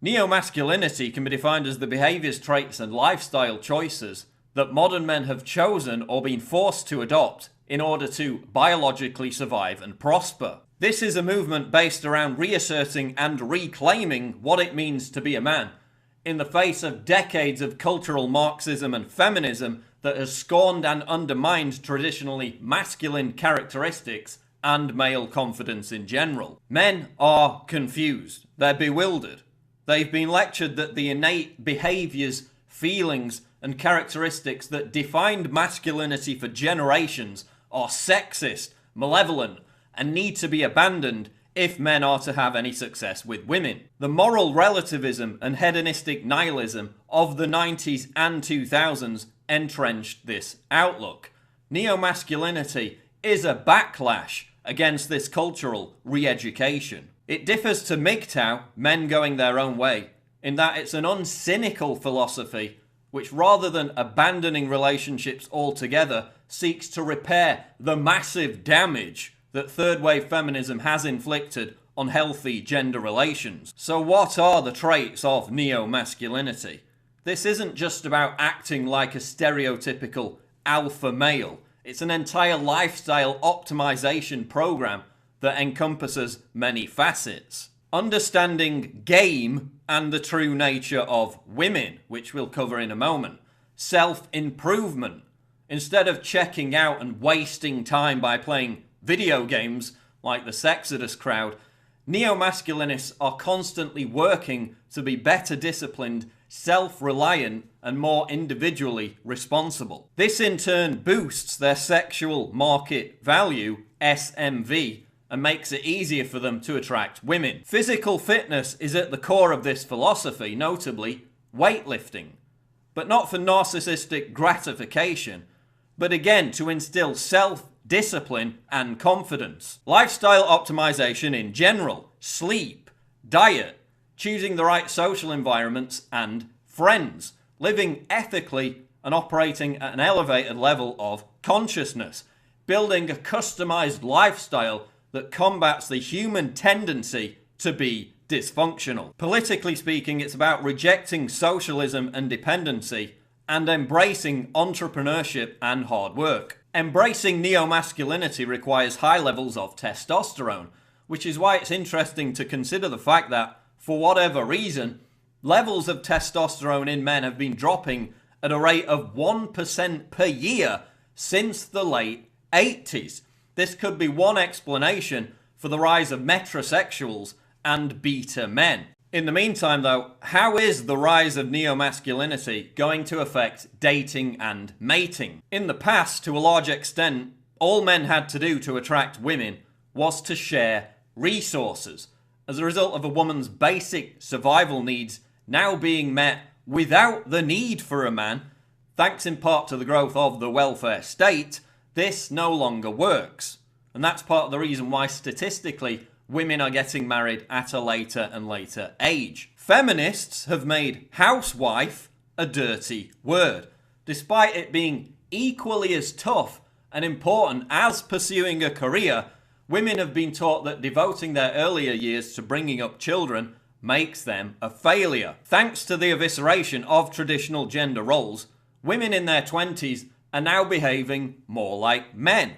Neomasculinity can be defined as the behaviours, traits and lifestyle choices that modern men have chosen or been forced to adopt in order to biologically survive and prosper. This is a movement based around reasserting and reclaiming what it means to be a man, in the face of decades of cultural Marxism and feminism that has scorned and undermined traditionally masculine characteristics and male confidence in general. Men are confused. They're bewildered. They've been lectured that the innate behaviours, feelings, and characteristics that defined masculinity for generations are sexist, malevolent, and need to be abandoned if men are to have any success with women. The moral relativism and hedonistic nihilism of the 90s and 2000s entrenched this outlook. Neomasculinity is a backlash against this cultural re-education. It differs to MGTOW, men going their own way, in that it's an uncynical philosophy which, rather than abandoning relationships altogether, seeks to repair the massive damage that third wave feminism has inflicted on healthy gender relations. So what are the traits of neo-masculinity? This isn't just about acting like a stereotypical alpha male. It's an entire lifestyle optimization program that encompasses many facets. Understanding game and the true nature of women, which we'll cover in a moment. Self-improvement. Instead of checking out and wasting time by playing video games like the Sexodus crowd, neo-masculinists are constantly working to be better disciplined, self-reliant, and more individually responsible. This in turn boosts their sexual market value, SMV, and makes it easier for them to attract women. Physical fitness is at the core of this philosophy, notably weightlifting, but not for narcissistic gratification, but again to instill self-discipline and confidence. Lifestyle optimization in general, sleep, diet, choosing the right social environments and friends, living ethically and operating at an elevated level of consciousness, building a customized lifestyle that combats the human tendency to be dysfunctional. Politically speaking, it's about rejecting socialism and dependency and embracing entrepreneurship and hard work. Embracing neo-masculinity requires high levels of testosterone, which is why it's interesting to consider the fact that, for whatever reason, levels of testosterone in men have been dropping at a rate of 1% per year since the late 80s. This could be one explanation for the rise of metrosexuals and beta men. In the meantime though, how is the rise of neo-masculinity going to affect dating and mating? In the past, to a large extent, all men had to do to attract women was to share resources, as a result of a woman's basic survival needs now being met without the need for a man. Thanks in part to the growth of the welfare state, this no longer works. And that's part of the reason why statistically women are getting married at a later and later age. Feminists have made housewife a dirty word, despite it being equally as tough and important as pursuing a career. Women have been taught that devoting their earlier years to bringing up children makes them a failure. Thanks to the evisceration of traditional gender roles, women in their 20s are now behaving more like men,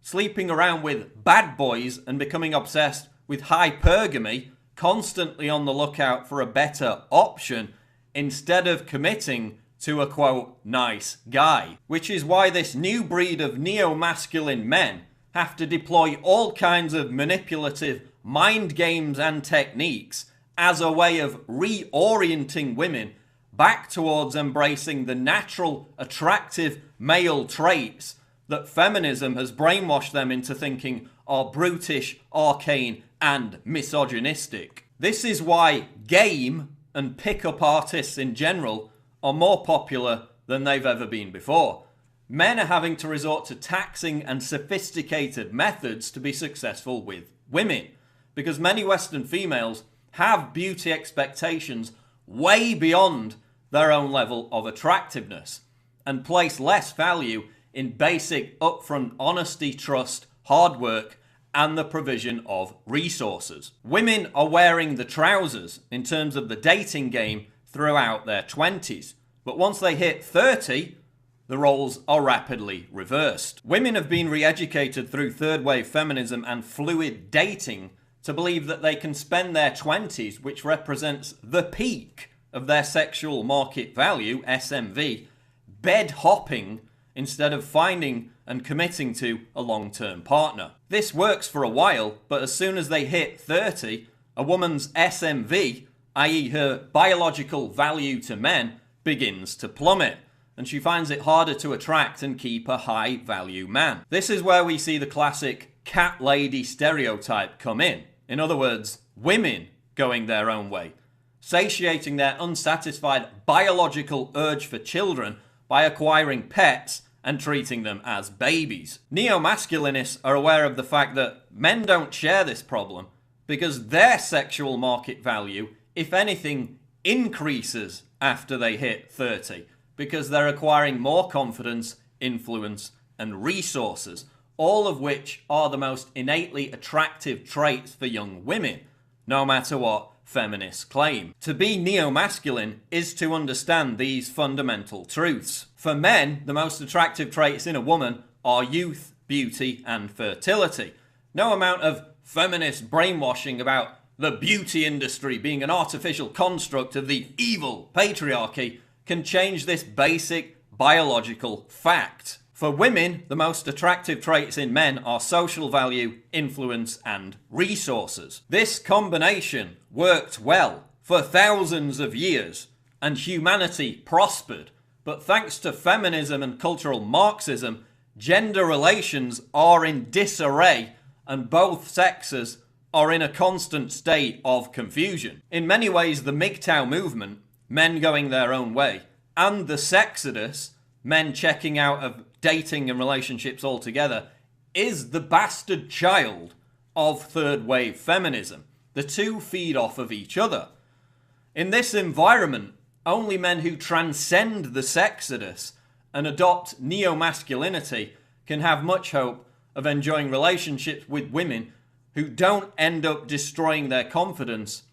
sleeping around with bad boys and becoming obsessed with hypergamy, constantly on the lookout for a better option instead of committing to a quote nice guy. Which is why this new breed of neo-masculine men have to deploy all kinds of manipulative mind games and techniques as a way of reorienting women back towards embracing the natural, attractive male traits that feminism has brainwashed them into thinking are brutish, arcane, and misogynistic. This is why game and pick-up artists in general are more popular than they've ever been before. Men are having to resort to taxing and sophisticated methods to be successful with women, because many Western females have beauty expectations way beyond their own level of attractiveness and place less value in basic upfront honesty, trust, hard work, and the provision of resources. Women are wearing the trousers in terms of the dating game throughout their 20s, but once they hit 30, the roles are rapidly reversed. Women have been re-educated through third-wave feminism and fluid dating to believe that they can spend their 20s, which represents the peak of their sexual market value, SMV, bed hopping instead of finding and committing to a long-term partner. This works for a while, but as soon as they hit 30, a woman's SMV, i.e. her biological value to men, begins to plummet, and she finds it harder to attract and keep a high-value man. This is where we see the classic cat lady stereotype come in. In other words, women going their own way, satiating their unsatisfied biological urge for children by acquiring pets and treating them as babies. Neo-masculinists are aware of the fact that men don't share this problem because their sexual market value, if anything, increases after they hit 30 because they're acquiring more confidence, influence, and resources, all of which are the most innately attractive traits for young women, no matter what feminists claim. To be neo-masculine is to understand these fundamental truths. For men, the most attractive traits in a woman are youth, beauty, and fertility. No amount of feminist brainwashing about the beauty industry being an artificial construct of the evil patriarchy can change this basic biological fact. For women, the most attractive traits in men are social value, influence, and resources. This combination worked well for thousands of years, and humanity prospered. But thanks to feminism and cultural Marxism, gender relations are in disarray, and both sexes are in a constant state of confusion. In many ways, the MGTOW movement, men going their own way, and the sexodus, men checking out of dating and relationships altogether, is the bastard child of third wave feminism. The two feed off of each other. In this environment, only men who transcend the sexodus and adopt neo-masculinity can have much hope of enjoying relationships with women who don't end up destroying their confidence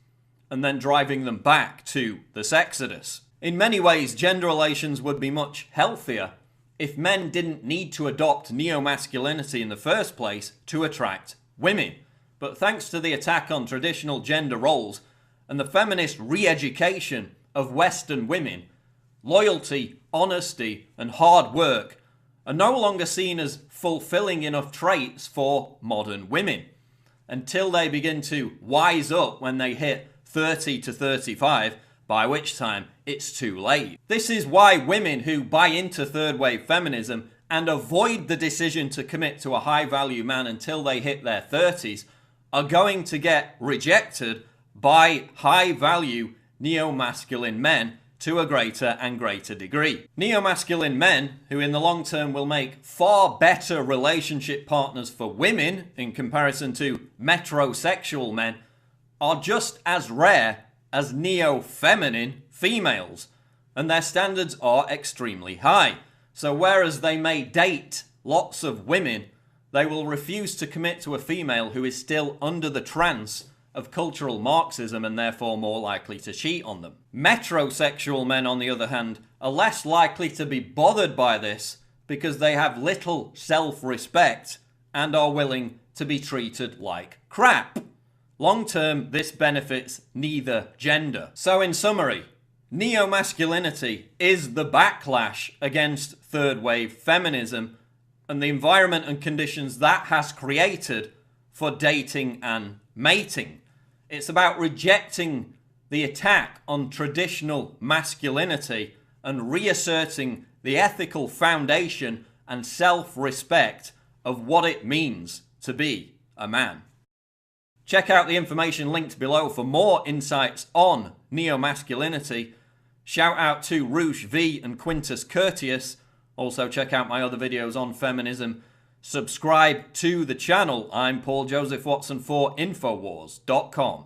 and then driving them back to the sexodus. In many ways, gender relations would be much healthier if men didn't need to adopt neo-masculinity in the first place to attract women. But thanks to the attack on traditional gender roles and the feminist re-education of Western women, loyalty, honesty, and hard work are no longer seen as fulfilling enough traits for modern women, until they begin to wise up when they hit 30 to 35, by which time it's too late. This is why women who buy into third wave feminism and avoid the decision to commit to a high value man until they hit their 30s are going to get rejected by high value neo-masculine men to a greater and greater degree. Neo-masculine men, who in the long term will make far better relationship partners for women in comparison to metrosexual men, are just as rare as neo-feminine females, and their standards are extremely high. So whereas they may date lots of women, they will refuse to commit to a female who is still under the trance of cultural Marxism and therefore more likely to cheat on them. Metrosexual men, on the other hand, are less likely to be bothered by this because they have little self-respect and are willing to be treated like crap. Long term, this benefits neither gender. So in summary, neo-masculinity is the backlash against third wave feminism and the environment and conditions that has created for dating and mating. It's about rejecting the attack on traditional masculinity and reasserting the ethical foundation and self-respect of what it means to be a man. Check out the information linked below for more insights on neo-masculinity. Shout out to Roosh V and Quintus Curtius. Also check out my other videos on feminism. Subscribe to the channel. I'm Paul Joseph Watson for Infowars.com.